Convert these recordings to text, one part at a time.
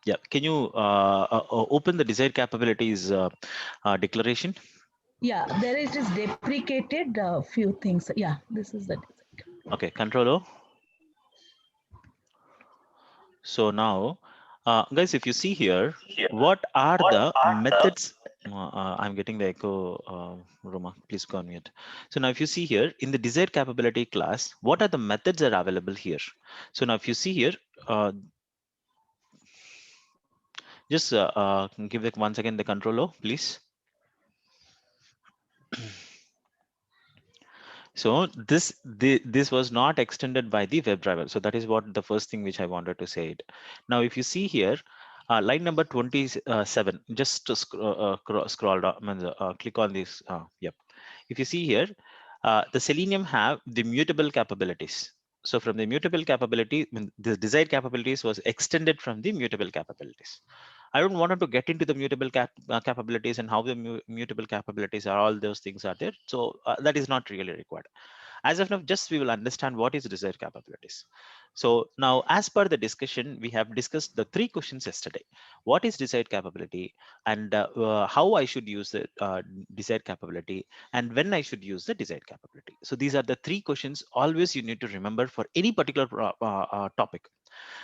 Yeah, can you open the desired capabilities declaration? Yeah, there is this deprecated few things. Yeah, this is the Okay, Control O. So now, guys, if you see here, what are the methods? I'm getting the echo, Roma. Please go on mute. So now, if you see here in the desired capability class, what are the methods that are available here? So now, if you see here, just give it once again the Control O, please. So this was not extended by the WebDriver. So that is what the first thing which I wanted to say it. Now, if you see here, line number 27, just to scroll down, click on this. Yep. If you see here, the Selenium have the mutable capabilities. So from the mutable capability, the desired capabilities was extended from the mutable capabilities. I don't want to get into the mutable capabilities and how the mutable capabilities are, all those things are there. So that is not really required. As of now, just we will understand what is desired capabilities. So now, as per the discussion, we have discussed the three questions yesterday. What is desired capability, and how I should use the desired capability, and when I should use the desired capability. So these are the three questions always you need to remember for any particular topic.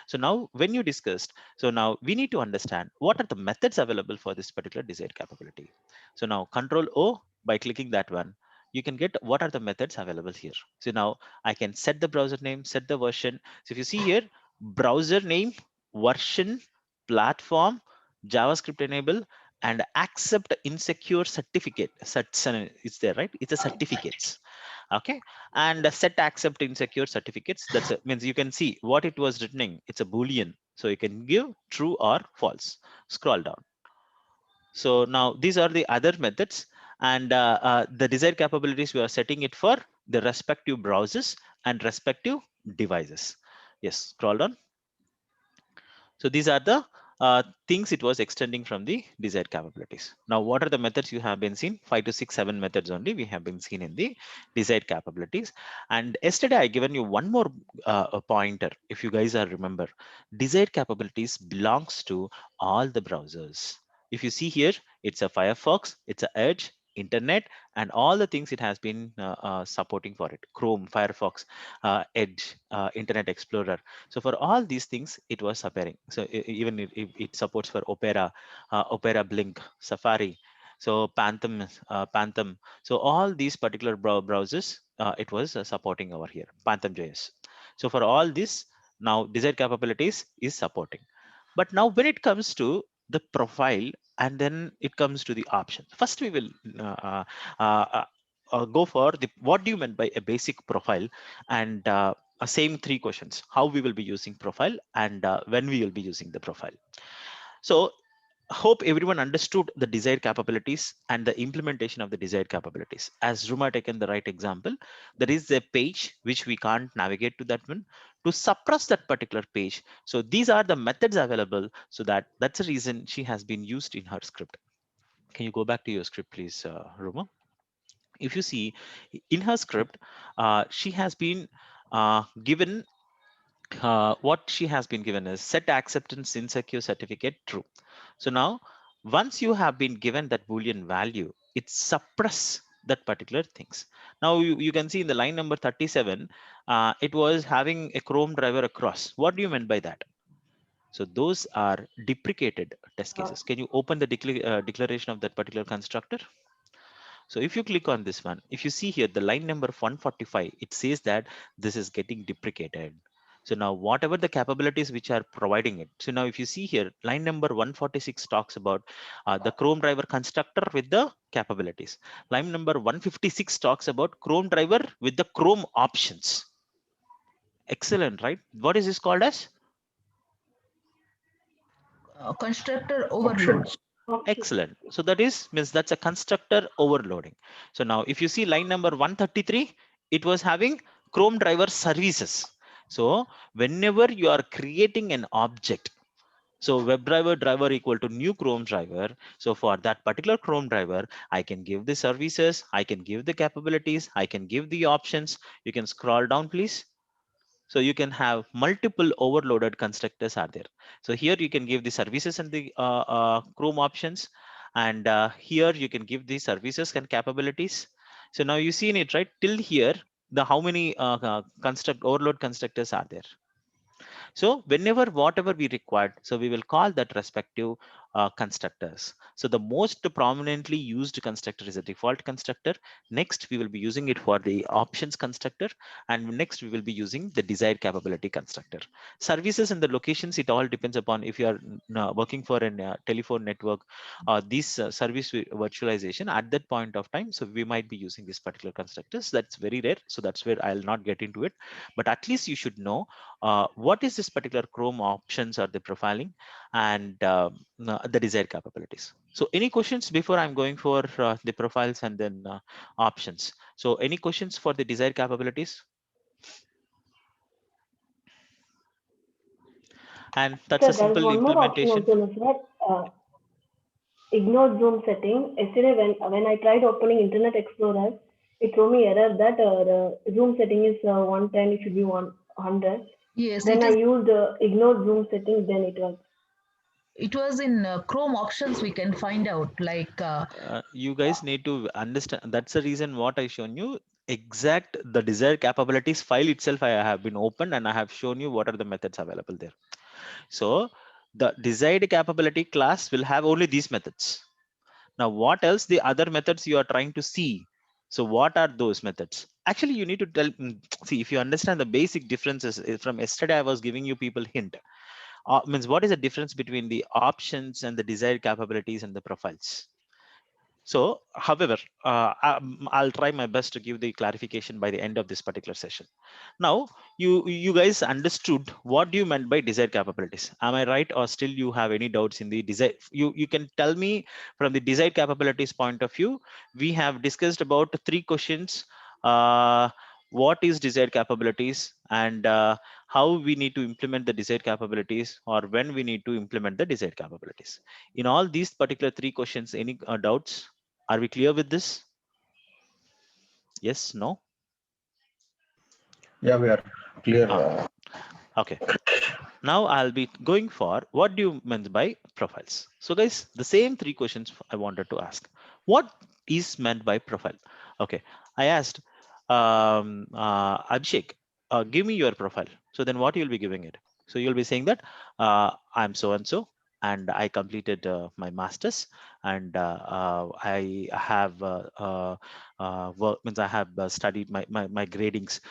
So now when you discussed, so now we need to understand what are the methods available for this particular desired capability. So now Control O, by clicking that one, you can get what are the methods available here. So now I can set the browser name, set the version. So if you see here, browser name, version, platform, JavaScript enable, and accept insecure certificate. It's there, right? It's a certificates. Okay, and set accept insecure certificates. Means you can see what it was written. It's a boolean, so you can give true or false. Scroll down. So now these are the other methods, and the desired capabilities we are setting it for the respective browsers and respective devices. Yes, scroll down. So these are the things it was extending from the desired capabilities. Now, what are the methods you have been seen? 5 to 6, 7 methods only we have been seen in the desired capabilities. And yesterday I given you one more a pointer. If you guys are remember, desired capabilities belongs to all the browsers. If you see here, it's a Firefox, it's a Edge, Internet, and all the things it has been supporting for it. Chrome, Firefox, Edge, Internet Explorer. So for all these things, it was appearing. So even if it supports for Opera, Opera Blink, Safari, so Phantom. So all these particular browsers, it was supporting over here, Phantom JS. So for all this, now desired capabilities is supporting. But now when it comes to the profile, and then it comes to the options. First, we will go for the what do you mean by a basic profile, and same three questions: how we will be using profile, and when we will be using the profile. So hope everyone understood the desired capabilities and the implementation of the desired capabilities. As Ruma taken the right example, there is a page which we can't navigate to that one. To suppress that particular page, so these are the methods available, so that's the reason she has been used in her script. Can you go back to your script, please, Ruma? If you see in her script, she has been given what she has been given is set acceptance insecure certificate true. So now once you have been given that boolean value, it suppress that particular things. Now you can see in the line number 37, it was having a Chrome driver across. What do you mean by that? So those are deprecated test cases. Can you open the declaration of that particular constructor? So if you click on this one, if you see here the line number 145, it says that this is getting deprecated. So now whatever the capabilities which are providing it. So now if you see here, line number 146 talks about the Chrome driver constructor with the capabilities. Line number 156 talks about Chrome driver with the Chrome options. Excellent, right? What is this called as? constructor overload. Excellent. So that is means that's a constructor overloading. So now if you see line number 133, it was having Chrome driver services. So whenever you are creating an object, so WebDriver equal to new Chrome driver. So for that particular Chrome driver, I can give the services, I can give the capabilities, I can give the options. You can scroll down, please. So you can have multiple overloaded constructors are there. So here you can give the services and the Chrome options, and here you can give the services and capabilities. So now you see in it, right, till here, the how many construct overload constructors are there. So whenever whatever we required, so we will call that respective constructors. So the most prominently used constructor is a default constructor. Next, we will be using it for the options constructor. And next, we will be using the desired capability constructor. Services and the locations, it all depends upon if you are working for a telephone network, this service virtualization at that point of time. So we might be using this particular constructors. That's very rare. So that's where I'll not get into it. But at least you should know what is this particular Chrome options or the profiling and the desired capabilities. So any questions before I'm going for the profiles and then options? So any questions for the desired capabilities? And that's a Sir, there is simple one more option implementation. also, Nusrat. Ignore Zoom setting. Yesterday, when I tried opening Internet Explorer, it threw me error that the Zoom setting is 110, it should be 100. Yes, Then it I is. used ignore Zoom setting, then it was. It was in Chrome options. We can find out like You guys need to understand, that's the reason what I shown you exact the desired capabilities file itself. I have been opened and I have shown you what are the methods available there. So the desired capability class will have only these methods. Now, what else the other methods you are trying to see? So what are those methods? Actually, you need to tell, see, if you understand the basic differences from yesterday, I was giving you people hint. Means what is the difference between the options and the desired capabilities and the profiles? So, however, I'll try my best to give the clarification by the end of this particular session. Now, you guys understood what you meant by desired capabilities. Am I right, or still you have any doubts in the desire? You can tell me from the desired capabilities point of view. We have discussed about three questions. What is desired capabilities, and how we need to implement the desired capabilities, or when we need to implement the desired capabilities. In all these particular three questions, any doubts? Are we clear with this? Yes, no? Yeah, we are clear. Ah, okay. Now I'll be going for what do you mean by profiles. So guys, the same three questions I wanted to ask. What is meant by profile? Okay, I asked Abhishek, give me your profile. So then what you'll be giving it? So you'll be saying that I'm so and so, and I completed my master's, and I have work, means I have studied my gradings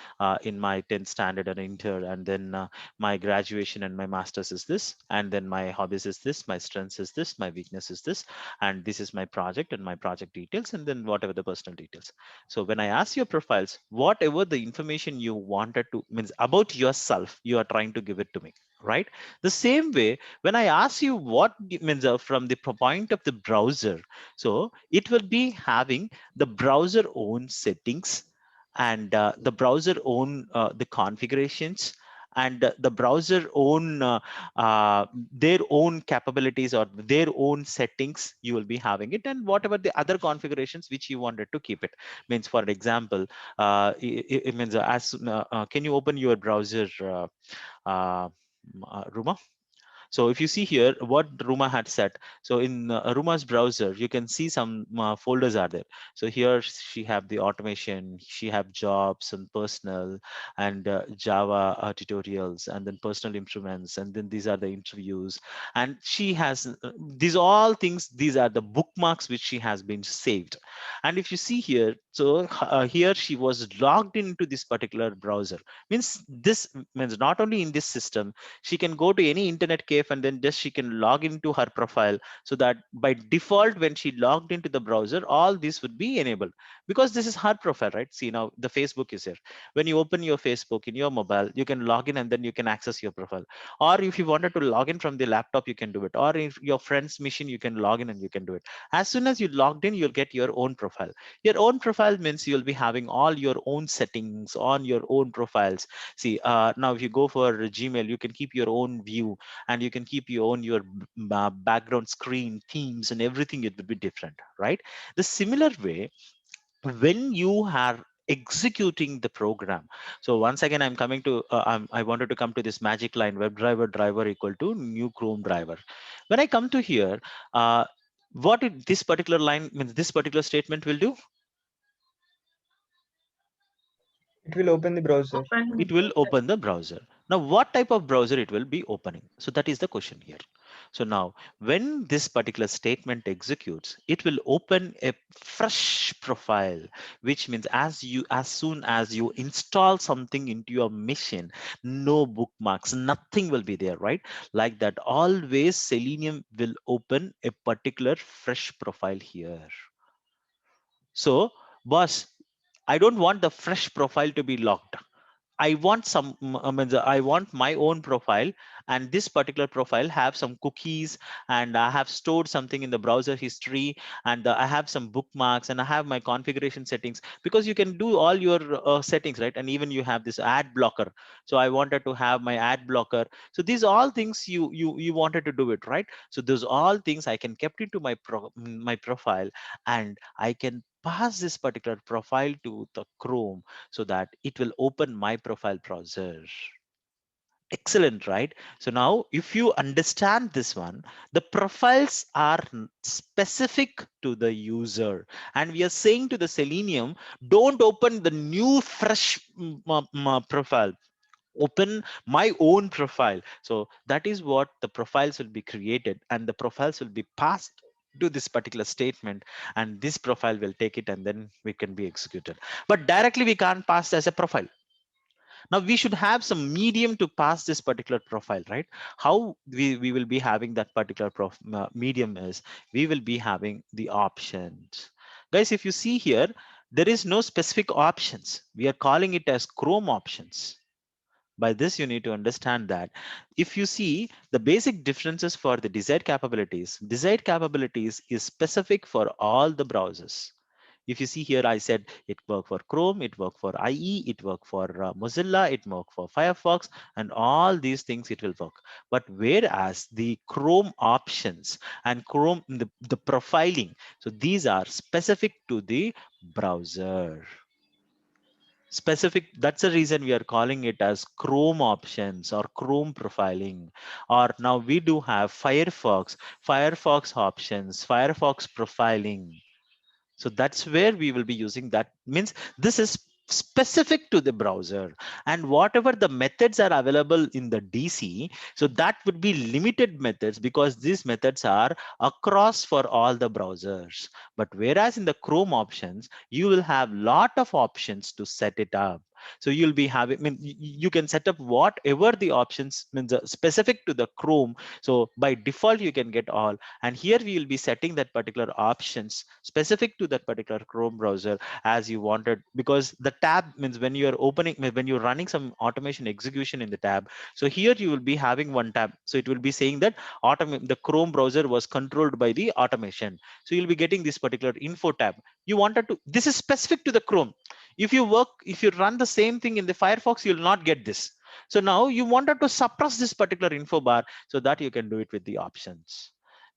in my 10th standard and inter, and then my graduation and my master's is this, and then my hobbies is this, my strengths is this, my weakness is this, and this is my project and my project details, and then whatever the personal details. So when I ask your profiles, whatever the information you wanted to, means about yourself, you are trying to give it to me, right? The same way, when I ask you what means from the point of the browser, so it will be having the browser own settings, and the browser own the configurations, and the browser own their own capabilities or their own settings. You will be having it, and whatever the other configurations which you wanted to keep it. Means for example, it means can you open your browser, uh, Ruma? So if you see here what Ruma had set, so in Ruma's browser, you can see some folders are there. So here she have the automation, she have jobs and personal, and Java tutorials, and then personal improvements, and then these are the interviews. And she has these all things, these are the bookmarks which she has been saved. And if you see here, so here she was logged into this particular browser. Means this means not only in this system, she can go to any internet cafe and then just she can log into her profile, so that by default when she logged into the browser, all this would be enabled, because this is her profile, right? See, now the Facebook is here. When you open your Facebook in your mobile, you can log in and then you can access your profile. Or if you wanted to log in from the laptop, you can do it. Or if your friend's machine, you can log in and you can do it. As soon as you logged in, you'll get your own profile. Your own profile means you'll be having all your own settings on your own profiles. See, now if you go for Gmail, you can keep your own view, and you can keep your own your background screen themes and everything. It would be different, right? The similar way, when you are executing the program. So once again, I'm coming to, I wanted to come to this magic line, WebDriver driver equal to new Chrome driver. When I come to here, what this particular line means, this particular statement will do? It will open the browser. It will open the browser. Now, what type of browser it will be opening? So that is the question here. So now, when this particular statement executes, it will open a fresh profile, which means as soon as you install something into your machine, no bookmarks, nothing will be there, right? Like that, always Selenium will open a particular fresh profile here. So, boss, I don't want the fresh profile to be locked. I want I want my own profile, and this particular profile have some cookies, and I have stored something in the browser history, and I have some bookmarks, and I have my configuration settings, because you can do all your settings, right? And even you have this ad blocker. So I wanted to have my ad blocker. So these all things you wanted to do it, right? So those all things I can kept into my profile, and I can pass this particular profile to the Chrome so that it will open my profile browser. Excellent, right? So now if you understand this one, the profiles are specific to the user, and we are saying to the Selenium, don't open the new fresh profile, open my own profile. So that is what the profiles will be created, and the profiles will be passed to this particular statement, and this profile will take it, and then we can be executed. But directly we can't pass as a profile. Now we should have some medium to pass this particular profile, right? How we will be having that particular medium is, we will be having the options. Guys, if you see here, there is no specific options. We are calling it as Chrome options. By this, you need to understand that if you see the basic differences for the desired capabilities is specific for all the browsers. If you see here, I said it work for Chrome, it work for IE, it work for Mozilla, it work for Firefox, and all these things it will work. But whereas the Chrome options and Chrome, the profiling, so these are specific to the browser. Specific, that's the reason we are calling it as Chrome options or Chrome profiling. Or now we do have Firefox options, Firefox profiling. So that's where we will be using that. Means this is specific to the browser, and whatever the methods are available in the DC, so that would be limited methods, because these methods are across for all the browsers. But whereas in the Chrome options, you will have lot of options to set it up. So you'll be having, I mean, you can set up whatever the options means specific to the Chrome. So by default, you can get all. And here we will be setting that particular options specific to that particular Chrome browser as you wanted, because the tab means when you are opening, when you're running some automation execution in the tab. So here you will be having one tab. So it will be saying that the Chrome browser was controlled by the automation. So you'll be getting this particular info tab. You wanted to, this is specific to the Chrome. If you run the same thing in the Firefox, you'll not get this. So now you wanted to suppress this particular info bar, so that you can do it with the options.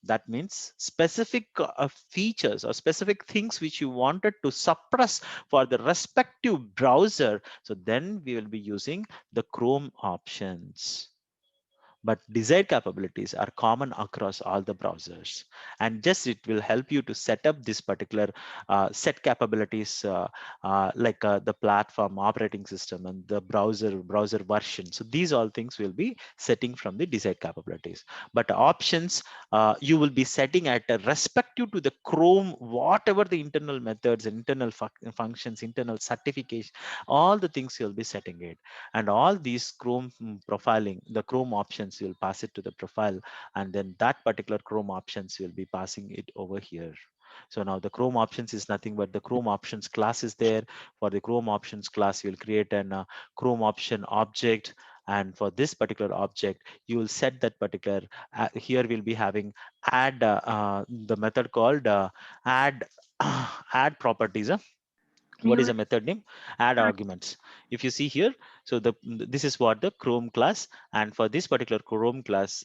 That means specific features or specific things which you wanted to suppress for the respective browser. So then we will be using the Chrome options. But desired capabilities are common across all the browsers, and just it will help you to set up this particular set capabilities, like the platform, operating system, and the browser version. So these all things will be setting from the desired capabilities. But options, you will be setting at a respective to the Chrome, whatever the internal methods, internal functions, internal certification, all the things you'll be setting it. And all these Chrome profiling, the Chrome options, you'll pass it to the profile, and then that particular Chrome options will be passing it over here. So now the Chrome options is nothing but the Chrome options class is there. For the Chrome options class, you'll create an Chrome option object. And for this particular object, you will set that particular, here we'll be having add the method called add add properties. What is a method name? Add arguments. If you see here, so this is what the Chrome class, and for this particular Chrome class,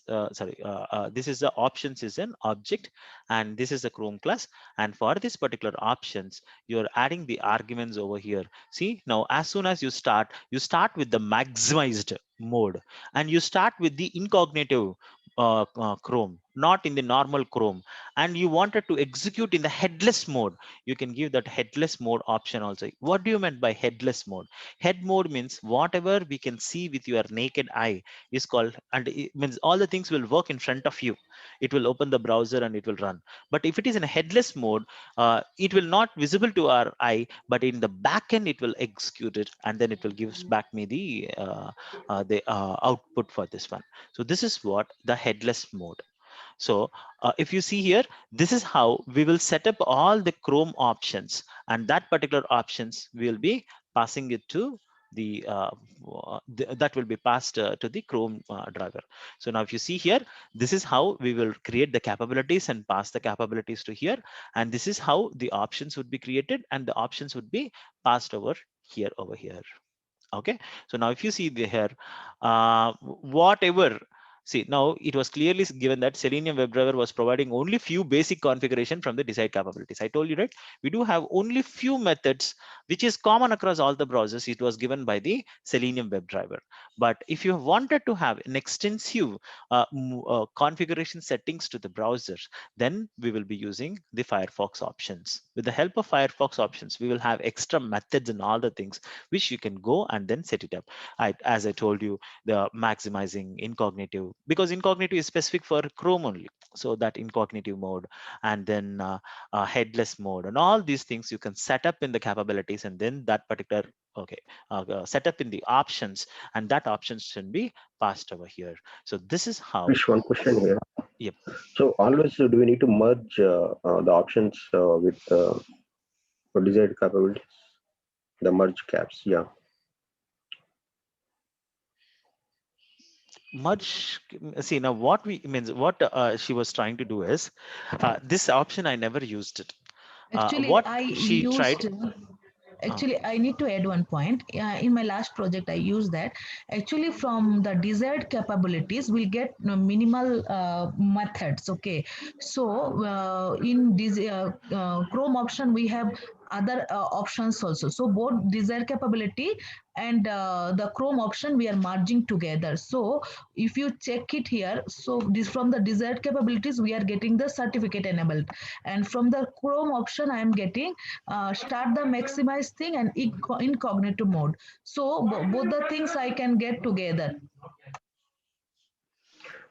this is the options is an object, and this is the Chrome class. And for this particular options, you're adding the arguments over here. See, now as soon as you start with the maximized mode, and you start with the incognito Chrome, not in the normal Chrome, and you wanted to execute in the headless mode, you can give that headless mode option also. What do you mean by headless mode? Head mode means whatever we can see with your naked eye is called, and it means all the things will work in front of you. It will open the browser and it will run. But if it is in a headless mode, it will not visible to our eye, but in the back end it will execute it, and then it will gives back me the output for this one. So this is what the headless mode. So if you see here, this is how we will set up all the Chrome options, and that particular options will be passing it to the that will be passed to the Chrome driver. So now if you see here, this is how we will create the capabilities and pass the capabilities to here, and this is how the options would be created, and the options would be passed over here. Okay, so now if you see the here, whatever, see, now it was clearly given that Selenium WebDriver was providing only few basic configuration from the desired capabilities. I told you, right? We do have only few methods, which is common across all the browsers. It was given by the Selenium WebDriver. But if you wanted to have an extensive configuration settings to the browsers, then we will be using the Firefox options. With the help of Firefox options, we will have extra methods and all the things which you can go and then set it up. As I told you, the maximizing incognito, because incognito is specific for Chrome only. So that incognito mode, and then headless mode, and all these things you can set up in the capabilities, and then that particular set up in the options, and that options should be passed over here. So this is how. Krish, one question here. Yep. So always do we need to merge the options with for desired capabilities? The merge caps, yeah. Merge, see, now what we means, what she was trying to do is this option I never used it. Actually, What I she tried. used. Actually, I need to add one point. In my last project, I used that. Actually, from the desired capabilities, we'll get minimal methods. Okay, so in this Chrome option, we have other options also. So both desired capability and the Chrome option we are merging together. So if you check it here, so this from the desired capabilities we are getting the certificate enabled, and from the Chrome option I am getting start the maximize thing and incognito mode. So both the things I can get together.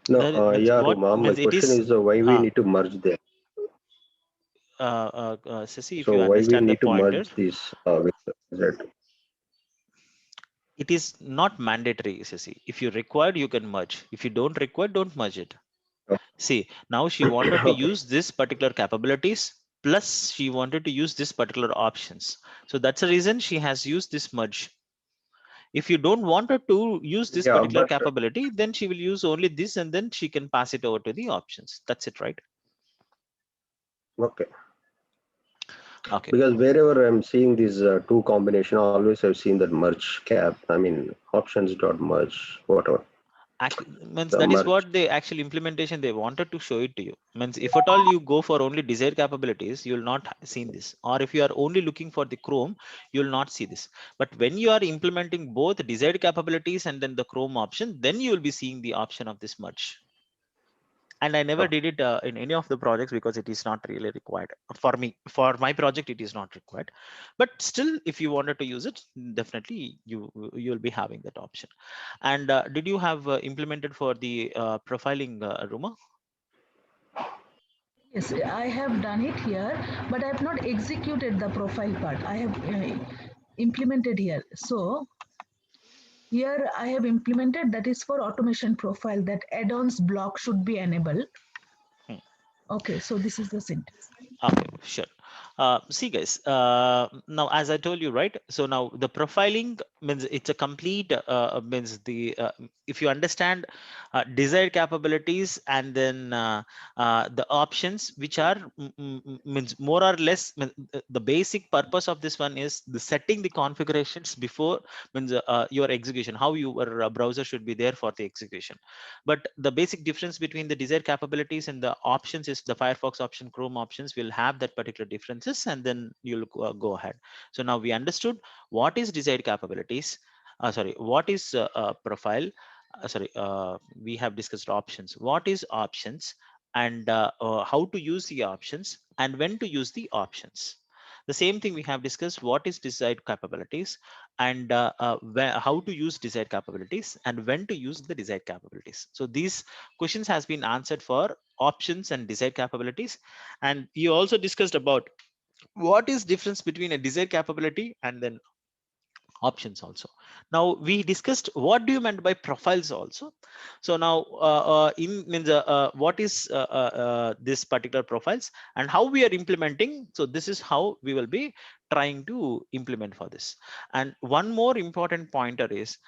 No, Means yeah, what Roma, my means it question is. is why we need to merge them. Sissy, if So you why we understand the need to pointer, merge these with that? it is not mandatory, Sissy. If you require, you can merge. If you don't require, don't merge it. See, now she wanted to Okay. use this particular capabilities, plus she wanted to use this particular options. So that's the reason she has used this merge. If you don't want her to use this Yeah, particular but capability, then she will use only this, and then she can pass it over to the options. That's it, right? okay. Okay. Because wherever I'm seeing these two combination, always I've seen that merge cap. I mean options dot merge, whatever. Means The that is merge. what they actually implementation they wanted to show it to you. Means if at all you go for only desired capabilities, you will not seen this. Or if you are only looking for the Chrome, you will not see this. But when you are implementing both desired capabilities and then the Chrome option, then you will be seeing the option of this merge. And I never did it in any of the projects because it is not really required for me. For my project, it is not required. But still, if you wanted to use it, definitely you will be having that option. And did you have implemented for the profiling, Ruma? Yes, I have done it here, but I have not executed the profile part. I have implemented here. So here I have implemented that is for automation profile that add-ons block should be enabled. Okay, so this is the syntax. Okay, sure. See guys, now as I told you, right? So now the profiling means it's a complete means the if you understand desired capabilities and then the options which are means more or less the basic purpose of this one is the setting the configurations before means your execution, how your browser should be there for the execution. But the basic difference between the desired capabilities and the options is the Firefox option, Chrome options will have that particular differences, and then you'll go ahead. So now we understood what is desired capabilities, sorry, what is profile, sorry, we have discussed options, what is options, and how to use the options and when to use the options. The same thing we have discussed what is desired capabilities and how to use desired capabilities and when to use the desired capabilities. So these questions has been answered for options and desired capabilities. And you also discussed about what is difference between a desired capability and then options also. Now we discussed what do you meant by profiles also. So now in means what is this particular profiles and how we are implementing. So this is how we will be trying to implement for this. And one more important pointer is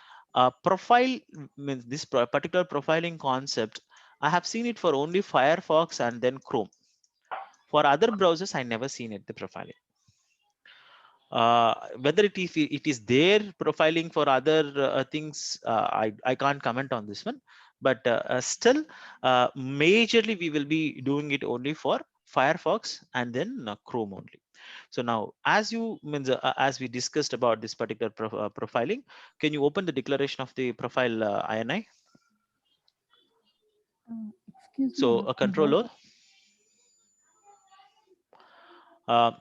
profile means this particular profiling concept. I have seen it for only Firefox and then Chrome. For other browsers I never seen it the profiling. Whether it is there profiling for other things, I can't comment on this one, but still majorly we will be doing it only for Firefox and then Chrome only. So now as you means as we discussed about this particular profiling, can you open the declaration of the profile INI? Excuse So me. a control O.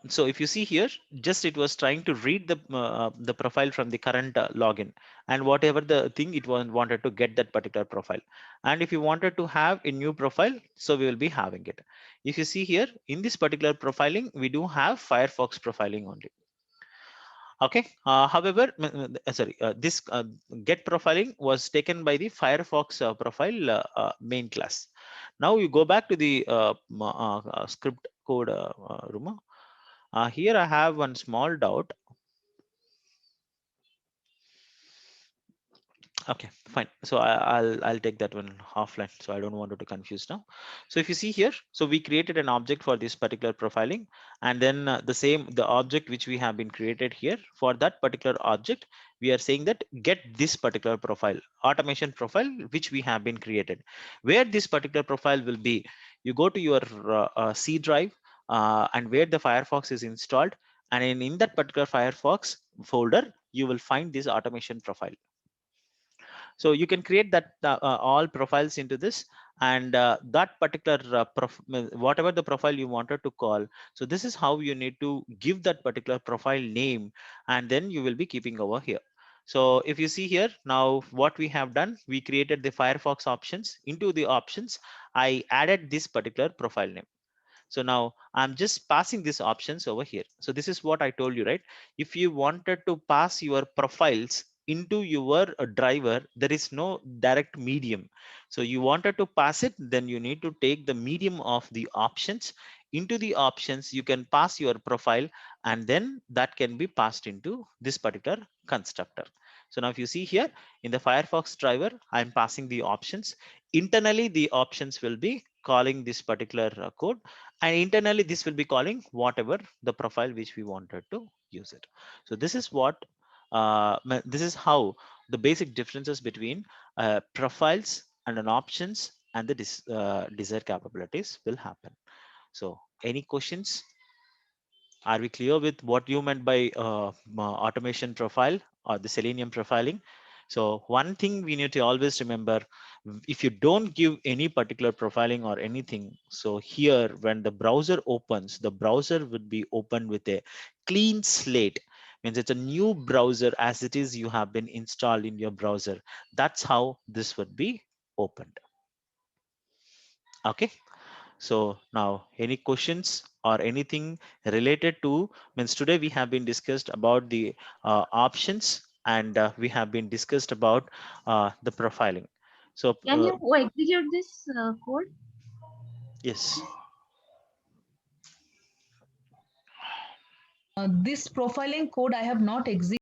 So if you see here, just it was trying to read the profile from the current login, and whatever the thing it was wanted to get that particular profile. And if you wanted to have a new profile, so we will be having it. If you see here in this particular profiling, we do have Firefox profiling only. Okay. However, sorry, this get profiling was taken by the Firefox profile main class. Now you go back to the script code, Ruma. Here I have one small doubt. Okay, fine. So I'll take that one offline. So I don't want it to confuse now. So if you see here, so we created an object for this particular profiling, and then the object which we have been created here for that particular object, we are saying that get this particular profile, automation profile, which we have been created. Where this particular profile will be, you go to your C drive and where the Firefox is installed, and in that particular Firefox folder, you will find this automation profile. So you can create that all profiles into this, and that particular whatever the profile you wanted to call. So this is how you need to give that particular profile name, and then you will be keeping over here. So if you see here now, what we have done, we created the Firefox options. Into the options, I added this particular profile name. So now I'm just passing these options over here. So this is what I told you, right? If you wanted to pass your profiles into your driver, there is no direct medium. So you wanted to pass it, then you need to take the medium of the options. Into the options, you can pass your profile, and then that can be passed into this particular constructor. So now if you see here in the Firefox driver, I'm passing the options. Internally, the options will be calling this particular code, and internally this will be calling whatever the profile which we wanted to use it. So this is what this is how the basic differences between profiles and an options and the desired capabilities will happen. So any questions? Are we clear with what you meant by automation profile or the Selenium profiling? So one thing we need to always remember, if you don't give any particular profiling or anything, so here when the browser opens, the browser would be opened with a clean slate. Means it's a new browser as it is you have been installed in your browser. That's how this would be opened. Okay. So now any questions or anything related to, means today we have been discussed about the options, and we have been discussed about the profiling. So Can you execute this code? yes. This profiling code I have not executed.